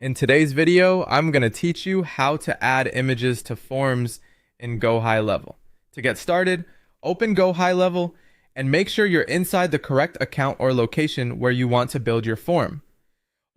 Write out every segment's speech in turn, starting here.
In today's video, I'm going to teach you how to add images to forms in Gohighlevel. To get started, open Gohighlevel and make sure you're inside the correct account or location where you want to build your form.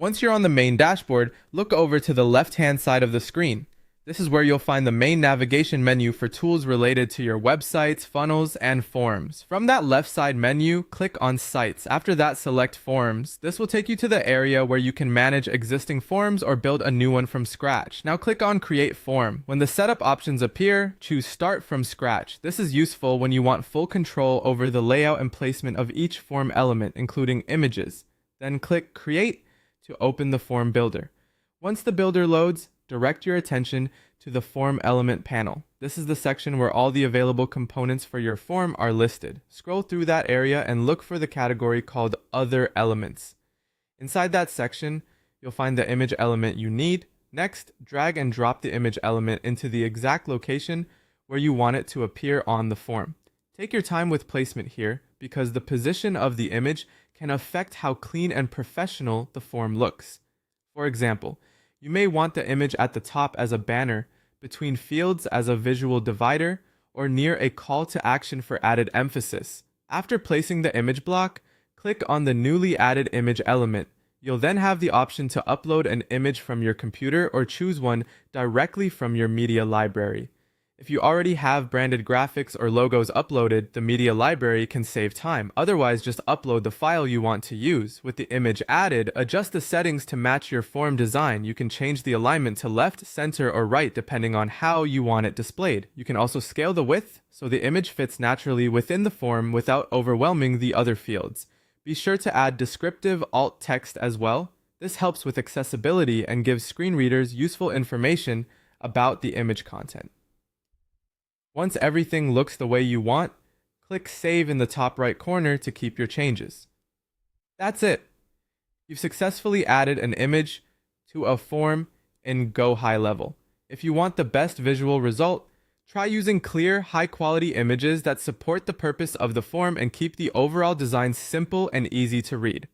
Once you're on the main dashboard, look over to the left-hand side of the screen. This is where you'll find the main navigation menu for tools related to your websites, funnels, and forms. From that left side menu, click on Sites. After that, select Forms. This will take you to the area where you can manage existing forms or build a new one from scratch. Now click on Create Form. When the setup options appear, choose Start from Scratch. This is useful when you want full control over the layout and placement of each form element, including images. Then click Create to open the form builder. Once the builder loads, direct your attention to the Form Element panel. This is the section where all the available components for your form are listed. Scroll through that area and look for the category called Other Elements. Inside that section, you'll find the image element you need. Next, drag and drop the image element into the exact location where you want it to appear on the form. Take your time with placement here because the position of the image can affect how clean and professional the form looks. For example, you may want the image at the top as a banner, between fields as a visual divider, or near a call to action for added emphasis. After placing the image block, click on the newly added image element. You'll then have the option to upload an image from your computer or choose one directly from your media library. If you already have branded graphics or logos uploaded, the media library can save time. Otherwise, just upload the file you want to use. With the image added, adjust the settings to match your form design. You can change the alignment to left, center, or right depending on how you want it displayed. You can also scale the width so the image fits naturally within the form without overwhelming the other fields. Be sure to add descriptive alt text as well. This helps with accessibility and gives screen readers useful information about the image content. Once everything looks the way you want, click Save in the top right corner to keep your changes. That's it. You've successfully added an image to a form in Gohighlevel. If you want the best visual result, try using clear, high-quality images that support the purpose of the form and keep the overall design simple and easy to read.